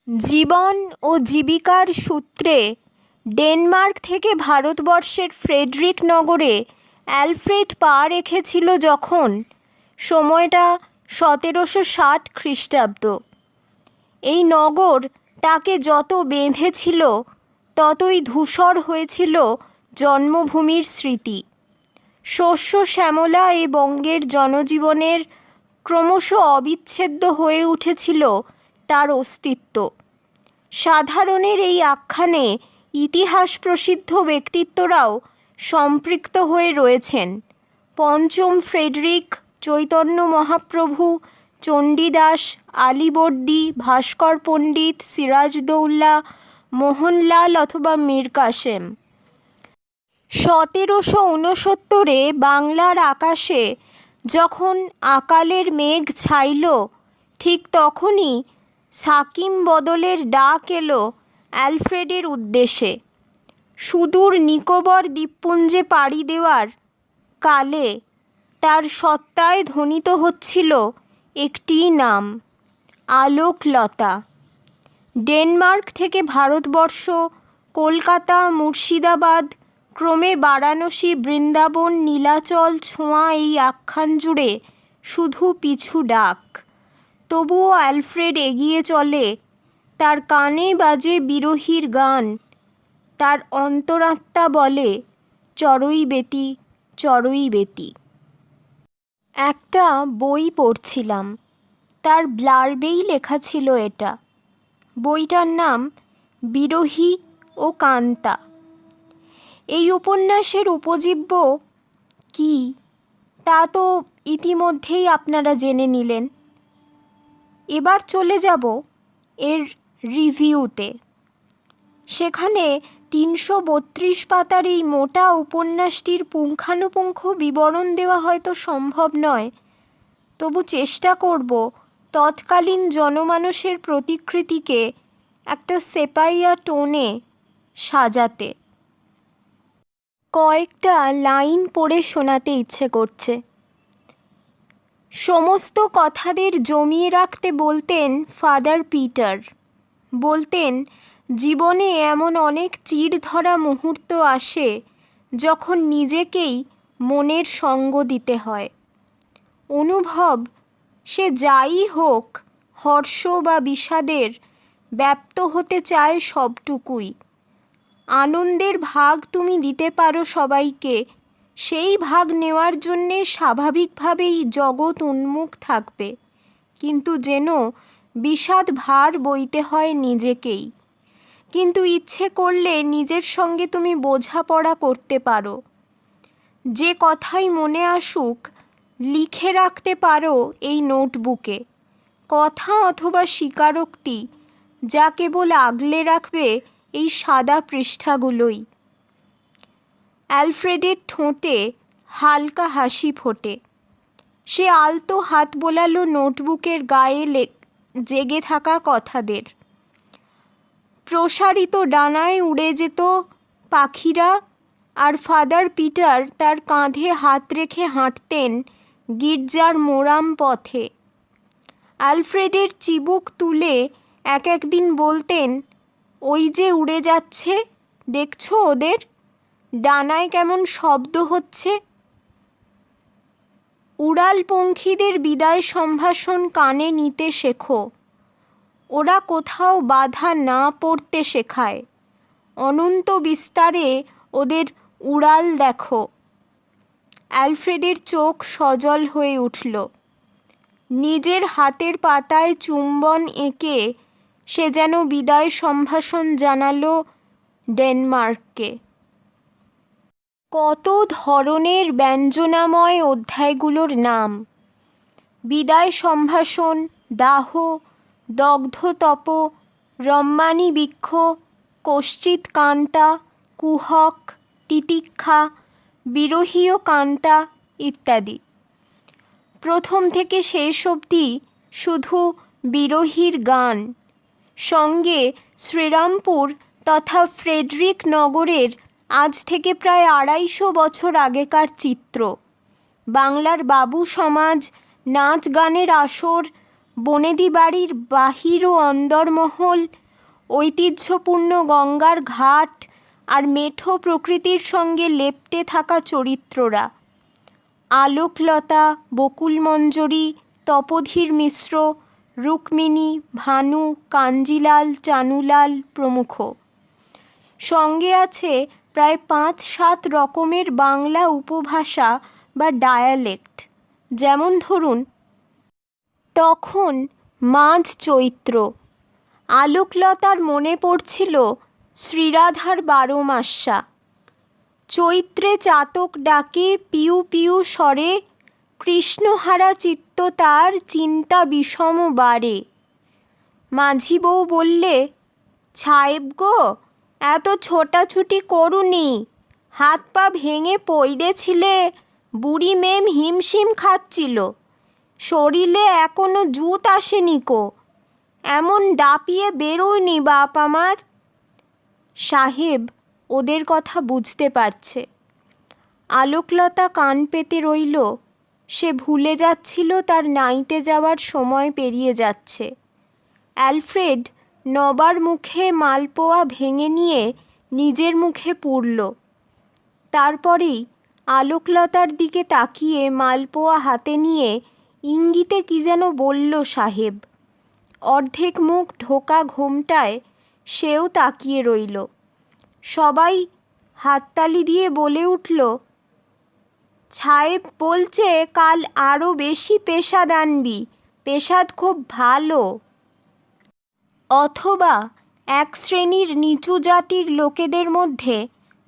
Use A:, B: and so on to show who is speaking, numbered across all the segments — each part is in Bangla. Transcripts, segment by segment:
A: জীবন ও জীবিকার সূত্রে ডেনমার্ক থেকে ভারতবর্ষের ফ্রেডরিক নগরে অ্যালফ্রেড পা রেখেছিল যখন, সময়টা 1760 খ্রিস্টাব্দ। এই নগর তাকে যত বেঁধেছিল ততই ধূসর হয়েছিল জন্মভূমির স্মৃতি। শস্য শ্যামলা এই বঙ্গের জনজীবনের ক্রমশ অবিচ্ছেদ্য হয়ে উঠেছিল তার অস্তিত্ব। সাধারণের এই আখ্যানে ইতিহাস প্রসিদ্ধ ব্যক্তিত্বরাও সম্পৃক্ত হয়ে রয়েছেন। পঞ্চম ফ্রেডরিক, চৈতন্য মহাপ্রভু, চণ্ডীদাস, আলীবর্দী, ভাস্কর পণ্ডিত, সিরাজদৌল্লা, মোহনলাল অথবা মীর কাসেম। 1769-এ বাংলার আকাশে যখন আকালের মেঘ ছাইল, ঠিক তখনই সাকিম বদলের ডাক এলো অ্যালফ্রেডের উদ্দেশ্যে। সুদূর নিকোবর দ্বীপপুঞ্জে পাড়ি দেওয়ার কালে তার সত্তায় ধ্বনিত হচ্ছিল একটি নাম, আলোকলতা। ডেনমার্ক থেকে ভারতবর্ষ, কলকাতা, মুর্শিদাবাদ, ক্রমে বারাণসী, বৃন্দাবন, নীলাচল ছোঁয়া এই আখ্যান জুড়ে শুধু পিছু ডাক। তবুও অ্যালফ্রেড এগিয়ে চলে, তার কানে বাজে বিরহীর গান, তার অন্তরাত্মা বলে চড়ই বেতি, চড়ই বেতি। একটা বই পড়ছিলাম, তার ব্লার্বেই লেখা ছিল এটা। বইটার নাম বিরহী ও কান্তা। এই উপন্যাসের উপজীব্য কী তা তো ইতিমধ্যেই আপনারা জেনে নিলেন। এবার চলে যাব এর রিভিউতে। সেখানে 332 পাতার এই মোটা উপন্যাসটির পুঙ্খানুপুঙ্খ বিবরণ দেওয়া হয়তো সম্ভব নয়, তবু চেষ্টা করব তৎকালীন জনমানসের প্রতিকৃতিকে একটা সেপাইয়া টোনে সাজাতে। কয়েকটা লাইন পড়ে শোনাতে ইচ্ছে করছে। সমস্ত কথাদের জমিয়ে রাখতে বলতেন ফাদার পিটার। বলতেন, জীবনে এমন অনেক চিড় ধরা মুহূর্ত আসে যখন নিজেকেই মনের সঙ্গ দিতে হয়। অনুভব সে যাই হোক, হর্ষ বা বিষাদের, ব্যপ্ত হতে চায় সবটুকুই। আনন্দের ভাগ তুমি দিতে পারো সবাইকে, সেই ভাগ নেওয়ার জন্যে স্বাভাবিকভাবেই জগৎ উন্মুখ থাকবে, কিন্তু যেন বিষাদ ভার বইতে হয় নিজেকেই। কিন্তু ইচ্ছে করলে নিজের সঙ্গে তুমি বোঝাপড়া করতে পারো। যে কথাই মনে আসুক লিখে রাখতে পারো এই নোটবুকে, কথা অথবা স্বীকারোক্তি, যা কেবল আগলে রাখবে এই সাদা পৃষ্ঠাগুলোই। অ্যালফ্রেডের ঠোঁটে হালকা হাসি ফোটে। সে আলতো হাত বোলালো নোটবুকের গায়ে জেগে থাকা কথাদের। প্রসারিত ডানায় উড়ে যেত পাখিরা, আর ফাদার পিটার তার কাঁধে হাত রেখে হাঁটতেন গির্জার মোরাম পথে। অ্যালফ্রেডের চিবুক তুলে এক একদিন বলতেন, ওই যে উড়ে যাচ্ছে, দেখছো ওদের ডানায় কেমন শব্দ হচ্ছে? উড়াল পঙ্খীদের বিদায় সম্ভাষণ কানে নিতে শেখো, ওরা কোথাও বাধা না পড়তে শেখায়। অনন্ত বিস্তারে ওদের উড়াল দেখো। অ্যালফ্রেডের চোখ সজল হয়ে উঠল। নিজের হাতের পাতায় চুম্বন এঁকে সে যেন বিদায় সম্ভাষণ জানালো ডেনমার্ককে। কত ধরনের ব্যঞ্জনাময় অধ্যায়গুলোর নাম! বিদায় সম্ভাষণ, দাহ, দগ্ধতপ, রম্মানী বৃক্ষ, কশ্চিৎ কান্তা, কুহক, তিতিক্ষা, বিরহীয় কান্তা ইত্যাদি। প্রথম থেকে শেষ অবধি শুধু বিরহীর গান, সঙ্গে শ্রীরামপুর তথা ফ্রেডরিক নগরের আজ থেকে প্রায় 250 বছর আগেকার চিত্র। বাংলার বাবু সমাজ, নাচ গানের আসর, বনেদি বাড়ির বাহির ও অন্দরমহল, ঐতিহ্যপূর্ণ গঙ্গার ঘাট আর মেঠো প্রকৃতির সঙ্গে লেপ্টে থাকা চরিত্ররা, আলোকলতা, বকুলমঞ্জরি, তপোধীর মিশ্র, রুক্মিণী, ভানু, কাঞ্জিলাল, চানুলাল প্রমুখ। সঙ্গে আছে প্রায় ৫-৭ রকমের বাংলা উপভাষা বা ডায়ালেক্ট। যেমন ধরুন, তখন মাঝ চৈত্র, আলোকলতার মনে পড়ছিল শ্রীরাধার ১২ মাস্যা। চৈত্রে চাতক ডাকে পিউ পিউ স্বরে, কৃষ্ণহারা চিত্ত তার চিন্তা বিষম বারে। মাঝি বউ বললে, ছায়েব গো, এত ছোটাছুটি করুনি, হাত পা ভেঙে পইড়েছিলে, বুড়ি মেম হিমশিম খাচ্ছিল, শরীরে এখনো জুত আসেনি কো, এমন ডাপিয়ে বেরোয়নি বাপ আমার। সাহেব ওদের কথা বুঝতে পারছে। আলোকলতা কান পেতে রইল। সে ভুলে যাচ্ছিল তার নাইতে যাওয়ার সময় পেরিয়ে যাচ্ছে। অ্যালফ্রেড নবার মুখে মালপোয়া ভেঙে নিয়ে নিজের মুখে পুরল। তারপরেই আলোকলতার দিকে তাকিয়ে মালপোয়া হাতে নিয়ে ইঙ্গিতে কি যেন বলল সাহেব। অর্ধেক মুখ ঢোকা ঘোমটায় সেও তাকিয়ে রইল। সবাই হাততালি দিয়ে বলে উঠল, ছায়েব বলছে কাল আরও বেশি পেশাদ আনবি, পেশাদ খুব ভালো। অথবা এক শ্রেণীর নিচু জাতির লোকেদের মধ্যে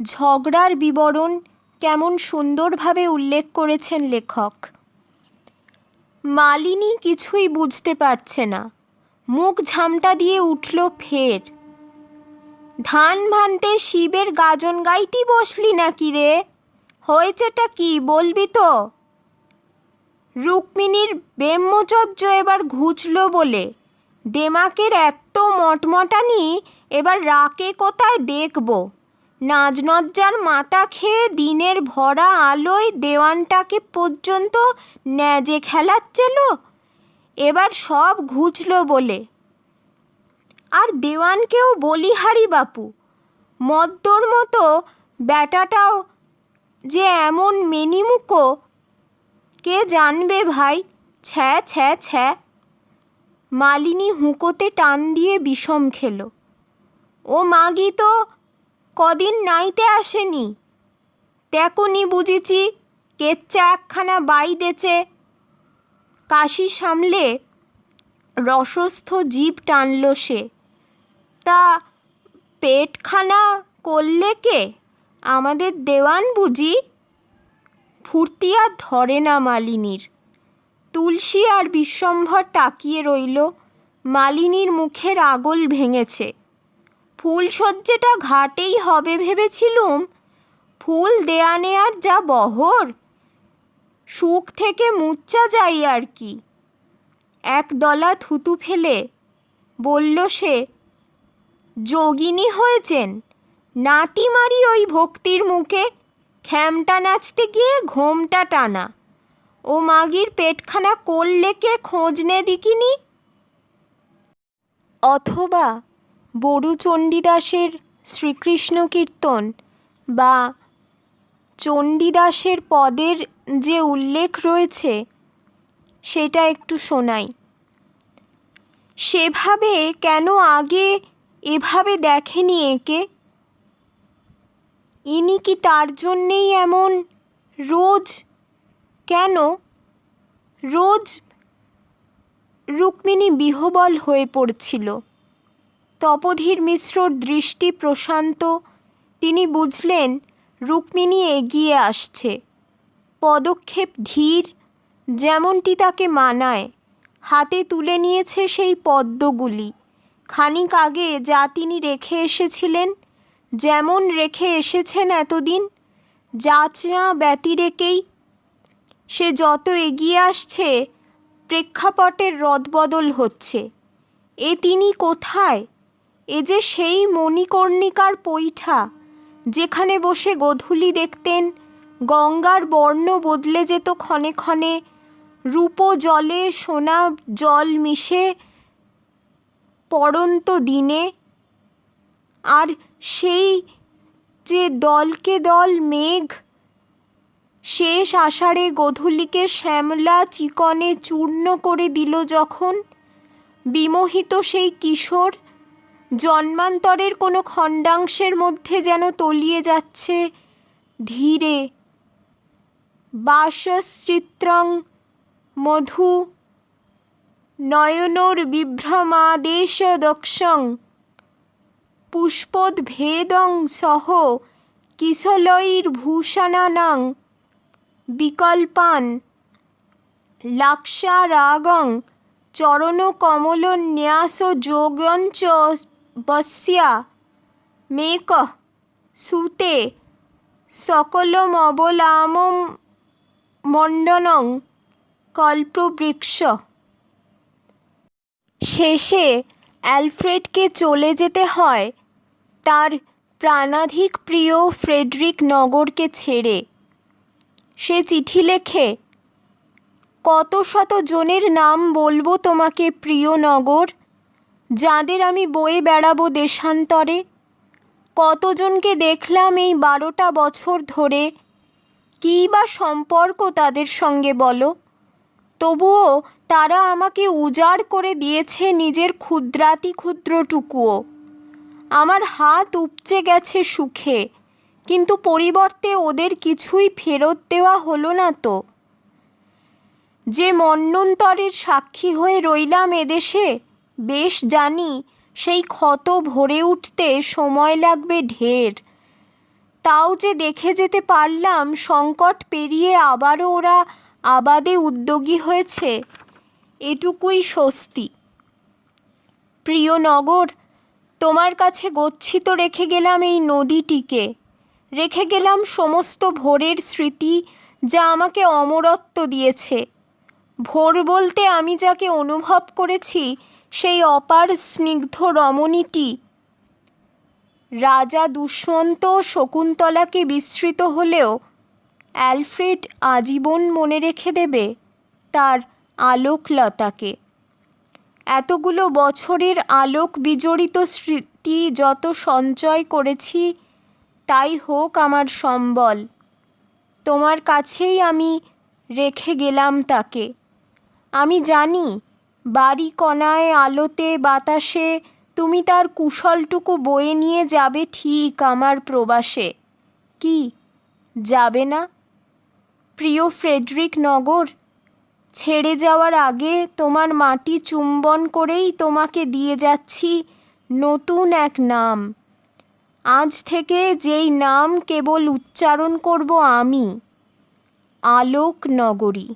A: ঝগড়ার বিবরণ কেমন সুন্দরভাবে উল্লেখ করেছেন লেখক। মালিনী কিছুই বুঝতে পারছে না। মুখ ঝামটা দিয়ে উঠল ফের। ধান ভানতে শিবের গাজন গাইতি বসলি নাকি রে? হয়েছেটা কি বলবি তো? রুক্মিণীর ব্রহ্মচর্য এবার ঘুচল বলে দেমাকের এত মটমটানি এবার রাকে কোথায় দেখব? নাজনজ্জার মাথা খেয়ে দিনের ভরা আলোয় দেওয়ানটাকে পর্যন্ত ন্যাজে খেলাচ্ছিল, এবার সব ঘুচল বলে। আর দেওয়ানকেও বলিহারি বাপু, মদ্দর মতো ব্যাটাটাও যে এমন মেনিমুখো, কে জানবে ভাই? ছ্যা ছ্যা ছ্যা। মালিনী হুঁকোতে টান দিয়ে বিষম খেল। ও মাগি তো কদিন নাইতে আসেনি, তেকুনি বুঝিছি কেচ্চা একখানা বাই দেছে। কাশি সামলে রসস্থ জিভ টানল সে। তা পেটখানা করলে কে? আমাদের দেওয়ান বুঝি? ফুর্তি আর ধরে না মালিনীর। তুলসী আর বিশ্বম্ভর তাকিয়ে রইল। মালিনীর মুখের আগল ভেঙেছে। ফুলশয্যেটা ঘাটেই হবে ভেবেছিলুম, ফুল দেয়া নেয়ার যা বহর, সুখ থেকে মুচ্চা যাই আর কি। এক দলা থুতু ফেলে বলল সে, যোগিনী হয়েছেন? নাতি মারি ওই ভক্তির মুখে, খ্যামটা নাচতে গিয়ে ঘোমটা টানা। ও মাগির পেটখানা করলে কে খোঁজ নে দিকিনি। অথবা বড়ু চণ্ডীদাসের শ্রীকৃষ্ণ কীর্তন বা চণ্ডীদাসের পদের যে উল্লেখ রয়েছে সেটা একটু শোনাই। সেভাবে কেন আগে এভাবে দেখেনি একে? ইনি কি তার জন্যেই এমন রোজ? কেন রোজ? রুক্মিণী বিহ্বল হয়ে পড়ছিল। তপোধীর মিশ্রর দৃষ্টি প্রশান্ত। তিনি বুঝলেন রুক্মিণী এগিয়ে আসছে। পদক্ষেপ ধীর, যেমনটি তাকে মানায়। হাতে তুলে নিয়েছে সেই পদ্মগুলি, খানিক আগে যা তিনি রেখে এসেছিলেন, যেমন রেখে এসেছেন এতদিন, যাচা ব্যতিরেকেই। সে যত এগিয়ে আসছে প্রেক্ষাপটের রদবদল হচ্ছে। এ তিনি কোথায়? এ যে সেই মণিকর্ণিকার পৈঠা, যেখানে বসে গোধূলি দেখতেন গঙ্গার বর্ণ বদলে যেত ক্ষণে ক্ষণে, রূপো জলে সোনা জল মিশে পড়ন্ত দিনে, আর সেই যে দলকে দল মেঘ শেষ আষাঢ়ে গোধূলিকে শ্যামলা চিকনে চূর্ণ করে দিল যখন, বিমোহিত সেই কিশোর জন্মান্তরের কোনো খণ্ডাংশের মধ্যে যেন তলিয়ে যাচ্ছে ধীরে। বাসশ্চিত্রং মধু নয়নোর বিভ্রমাদেশ দক্ষং পুষ্পোদ্ভেদং সহ কিশলৈর্ভূষণানাং বিকল্পান লাক্ষারাগং চরণকমলন্যাসযোগঞ্চ বস্যা মেকঃ সুতে সকলমবলামম মণ্ডনং কল্পবৃক্ষ। শেষে অ্যালফ্রেডকে চলে যেতে হয় তার প্রাণাধিক প্রিয় ফ্রেডরিক নগরকে ছেড়ে। সে চিঠি লেখে, কত শত জনের নাম বলবো তোমাকে প্রিয় নগর, যাদের আমি বয়ে বেড়াবো দেশান্তরে। কতজনকে দেখলাম এই 12টা বছর ধরে, কী বা সম্পর্ক তাদের সঙ্গে বলো? তবুও তারা আমাকে উজাড় করে দিয়েছে নিজের ক্ষুদ্রাতি ক্ষুদ্রটুকুও। আমার হাত উপচে গেছে সুখে, কিন্তু পরিবর্তে ওদের কিছুই ফেরত দেওয়া হলো না তো। যে মন্বন্তরের সাক্ষী হয়ে রইলাম এদেশে, বেশ জানি সেই ক্ষত ভরে উঠতে সময় লাগবে ঢের। তাও যে দেখে যেতে পারলাম সংকট পেরিয়ে আবারও ওরা আবাদে উদ্যোগী হয়েছে, এটুকুই স্বস্তি। প্রিয় নগর, তোমার কাছে গচ্ছিত রেখে গেলাম এই নদীটিকে, রেখে গেলাম সমস্ত ভোরের স্মৃতি যা আমাকে অমরত্ব দিয়েছে। ভোর বলতে আমি যাকে অনুভব করেছি সেই অপার স্নিগ্ধ রমণীটি। রাজা দুষ্মন্ত শকুন্তলাকে বিস্মৃত হলেও অ্যালফ্রেড আজীবন মনে রেখে দেবে তার আলোকলতাকে। এতগুলো বছরের আলোক বিজড়িত স্মৃতি যত সঞ্চয় করেছি, তাই হোক আমার সম্বল। তোমার কাছেই আমি রেখে গেলাম তাকে। আমি জানি বাড়ি কণায় আলোতে বাতাসে তুমি তার কুশলটুকু বয়ে নিয়ে যাবে ঠিক আমার প্রবাসে। কি যাবে না? প্রিয় ফ্রেডরিক নগর, ছেড়ে যাওয়ার আগে তোমার মাটি চুম্বন করেই তোমাকে দিয়ে যাচ্ছি নতুন এক নাম। আজ থেকে যেই নাম কেবল উচ্চারণ করব আমি, আলোক নগরী।